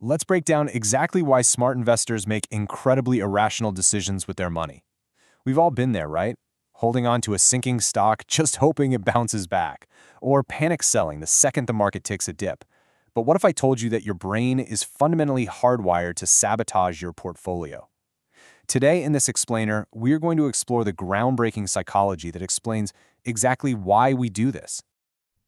Let's break down exactly why smart investors make incredibly irrational decisions with their money. We've all been there, right? Holding on to a sinking stock just hoping it bounces back, or panic selling the second the market takes a dip. But what if I told you that your brain is fundamentally hardwired to sabotage your portfolio? Today in this explainer, we're going to explore the groundbreaking psychology that explains exactly why we do this.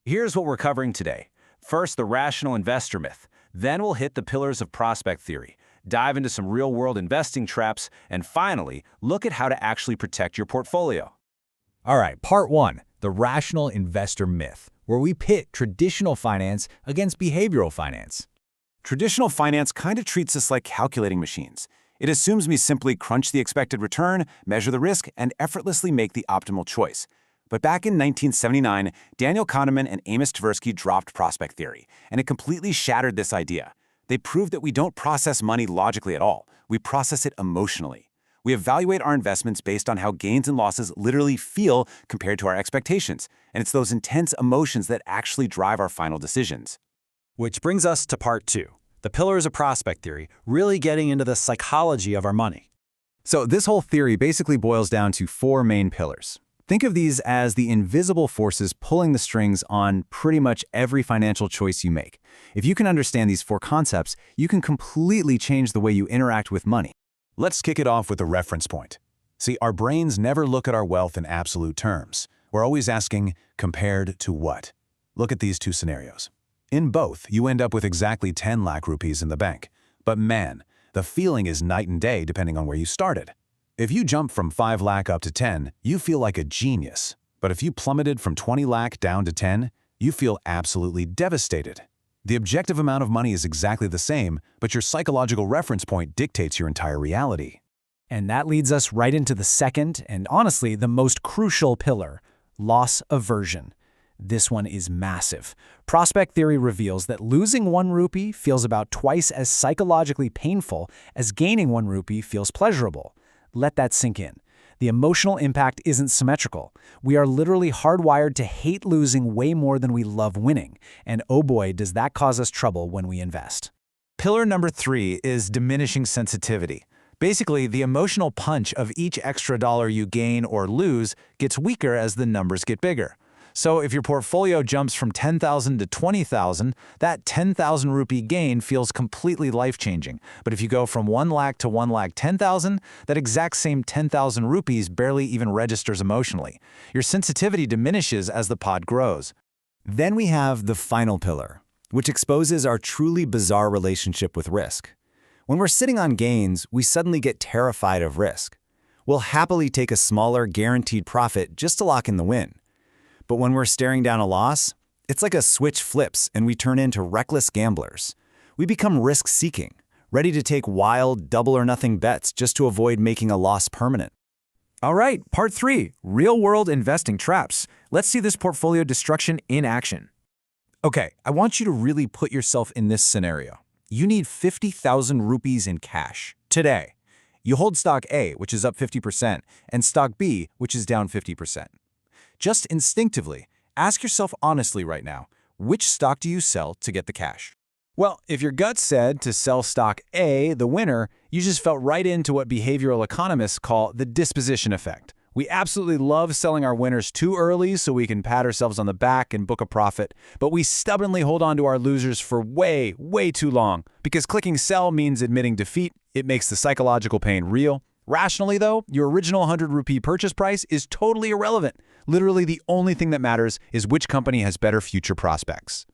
Here's what we're covering today. First, the rational investor myth. Then we'll hit the pillars of prospect theory, dive into some real-world investing traps, and finally, look at how to actually protect your portfolio. All right, part one, the rational investor myth, where we pit traditional finance against behavioral finance. Traditional finance kind of treats us like calculating machines. It assumes we simply crunch the expected return, measure the risk, and effortlessly make the optimal choice. But back in 1979, Daniel Kahneman and Amos Tversky dropped prospect theory, and it completely shattered this idea. They proved that we don't process money logically at all. We process it emotionally. We evaluate our investments based on how gains and losses literally feel compared to our expectations, and it's those intense emotions that actually drive our final decisions. Which brings us to part two, the pillars of prospect theory, really getting into the psychology of our money. So this whole theory basically boils down to four main pillars. Think of these as the invisible forces pulling the strings on pretty much every financial choice you make. If you can understand these four concepts, you can completely change the way you interact with money. Let's kick it off with a reference point. See, our brains never look at our wealth in absolute terms. We're always asking, compared to what? Look at these two scenarios. In both, you end up with exactly 10 lakh rupees in the bank. But man, the feeling is night and day depending on where you started. If you jump from 5 lakh up to 10, you feel like a genius. But if you plummeted from 20 lakh down to 10, you feel absolutely devastated. The objective amount of money is exactly the same, but your psychological reference point dictates your entire reality. And that leads us right into the second, and honestly, the most crucial pillar, loss aversion. This one is massive. Prospect theory reveals that losing 1 rupee feels about twice as psychologically painful as gaining 1 rupee feels pleasurable. Let that sink in. The emotional impact isn't symmetrical. We are literally hardwired to hate losing way more than we love winning. And oh boy, does that cause us trouble when we invest. Pillar number 3 is diminishing sensitivity. Basically, the emotional punch of each extra dollar you gain or lose gets weaker as the numbers get bigger. So if your portfolio jumps from 10,000 to 20,000, that 10,000 rupee gain feels completely life-changing. But if you go from 1 lakh to 1,10,000, that exact same 10,000 rupees barely even registers emotionally. Your sensitivity diminishes as the pot grows. Then we have the final pillar, which exposes our truly bizarre relationship with risk. When we're sitting on gains, we suddenly get terrified of risk. We'll happily take a smaller, guaranteed profit just to lock in the win. But when we're staring down a loss, it's like a switch flips and we turn into reckless gamblers. We become risk-seeking, ready to take wild, double-or-nothing bets just to avoid making a loss permanent. All right, part 3, real-world investing traps. Let's see this portfolio destruction in action. Okay, I want you to really put yourself in this scenario. You need 50,000 rupees in cash today. You hold stock A, which is up 50%, and stock B, which is down 50%. Just instinctively, ask yourself honestly right now, which stock do you sell to get the cash? Well, if your gut said to sell stock A, the winner, you just felt right into what behavioral economists call the disposition effect. We absolutely love selling our winners too early so we can pat ourselves on the back and book a profit, but we stubbornly hold on to our losers for way, way too long. Because clicking sell means admitting defeat, it makes the psychological pain real. Rationally, though, your original 100 rupee purchase price is totally irrelevant. Literally, the only thing that matters is which company has better future prospects.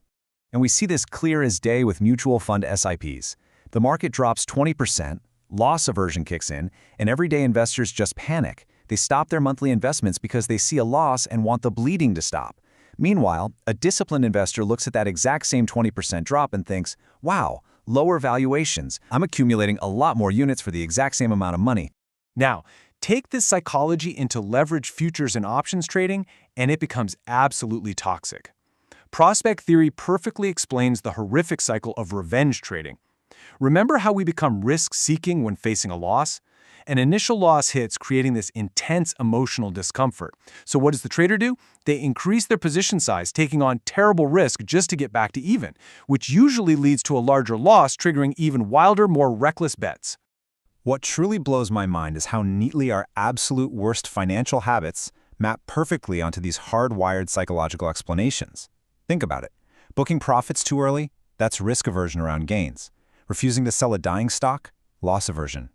And we see this clear as day with mutual fund SIPs. The market drops 20%, loss aversion kicks in, and everyday investors just panic. They stop their monthly investments because they see a loss and want the bleeding to stop. Meanwhile, a disciplined investor looks at that exact same 20% drop and thinks, wow, lower valuations. I'm accumulating a lot more units for the exact same amount of money. Now, take this psychology into leveraged futures and options trading, and it becomes absolutely toxic. Prospect theory perfectly explains the horrific cycle of revenge trading. Remember how we become risk-seeking when facing a loss? An initial loss hits, creating this intense emotional discomfort. So what does the trader do? They increase their position size, taking on terrible risk just to get back to even, which usually leads to a larger loss, triggering even wilder, more reckless bets. What truly blows my mind is how neatly our absolute worst financial habits map perfectly onto these hardwired psychological explanations. Think about it. Booking profits too early? That's risk aversion around gains. Refusing to sell a dying stock? Loss aversion.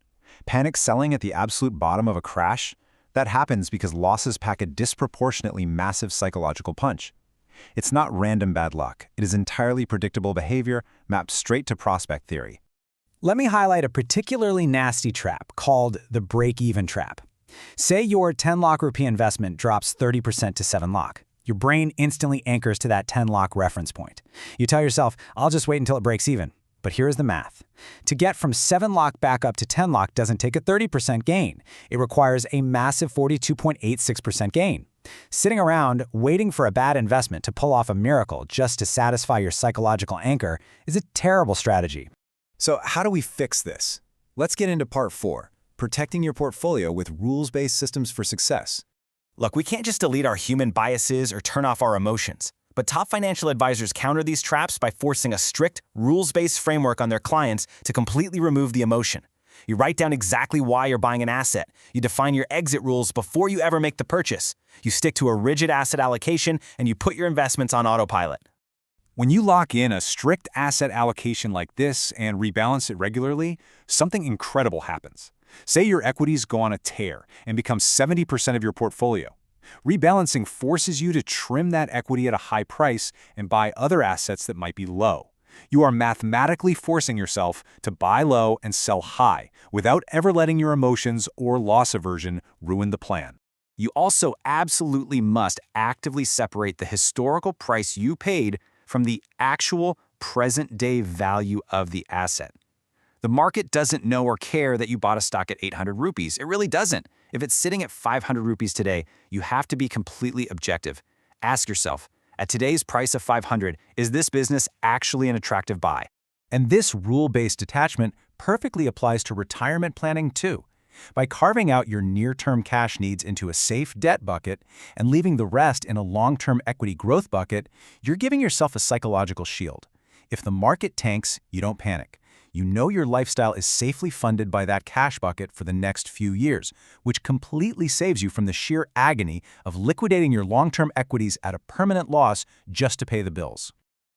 Panic selling at the absolute bottom of a crash? That happens because losses pack a disproportionately massive psychological punch. It's not random bad luck. It is entirely predictable behavior mapped straight to prospect theory. Let me highlight a particularly nasty trap called the break-even trap. Say your 10 lakh rupee investment drops 30% to 7 lakh. Your brain instantly anchors to that 10 lakh reference point. You tell yourself, I'll just wait until it breaks even. But here's the math. To get from 7 lakh back up to 10 lakh doesn't take a 30% gain. It requires a massive 42.86% gain. Sitting around waiting for a bad investment to pull off a miracle just to satisfy your psychological anchor is a terrible strategy. So how do we fix this? Let's get into part 4, protecting your portfolio with rules-based systems for success. Look, we can't just delete our human biases or turn off our emotions. But top financial advisors counter these traps by forcing a strict, rules-based framework on their clients to completely remove the emotion. You write down exactly why you're buying an asset. You define your exit rules before you ever make the purchase. You stick to a rigid asset allocation, and you put your investments on autopilot. When you lock in a strict asset allocation like this and rebalance it regularly, something incredible happens. Say your equities go on a tear and become 70% of your portfolio. Rebalancing forces you to trim that equity at a high price and buy other assets that might be low. You are mathematically forcing yourself to buy low and sell high without ever letting your emotions or loss aversion ruin the plan. You also absolutely must actively separate the historical price you paid from the actual present-day value of the asset. The market doesn't know or care that you bought a stock at 800 rupees. It really doesn't. If it's sitting at 500 rupees today, you have to be completely objective. Ask yourself, at today's price of 500, is this business actually an attractive buy? And this rule-based detachment perfectly applies to retirement planning too. By carving out your near-term cash needs into a safe debt bucket and leaving the rest in a long-term equity growth bucket, you're giving yourself a psychological shield. If the market tanks, you don't panic. You know your lifestyle is safely funded by that cash bucket for the next few years, which completely saves you from the sheer agony of liquidating your long-term equities at a permanent loss just to pay the bills.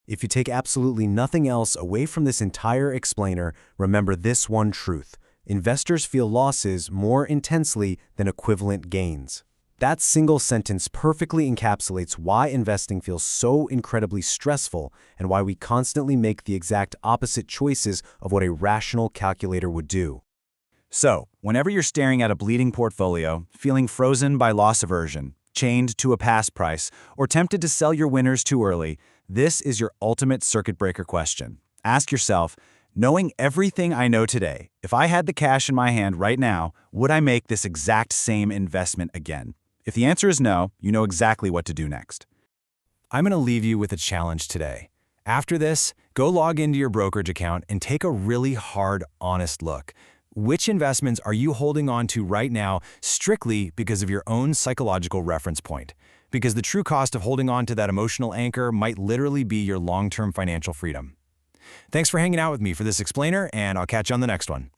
If you take absolutely nothing else away from this entire explainer, remember this one truth. Investors feel losses more intensely than equivalent gains. That single sentence perfectly encapsulates why investing feels so incredibly stressful and why we constantly make the exact opposite choices of what a rational calculator would do. So, whenever you're staring at a bleeding portfolio, feeling frozen by loss aversion, chained to a past price, or tempted to sell your winners too early, this is your ultimate circuit breaker question. Ask yourself, knowing everything I know today, if I had the cash in my hand right now, would I make this exact same investment again? If the answer is no, you know exactly what to do next. I'm going to leave you with a challenge today. After this, go log into your brokerage account and take a really hard, honest look. Which investments are you holding on to right now strictly because of your own psychological reference point? Because the true cost of holding on to that emotional anchor might literally be your long-term financial freedom. Thanks for hanging out with me for this explainer, and I'll catch you on the next one.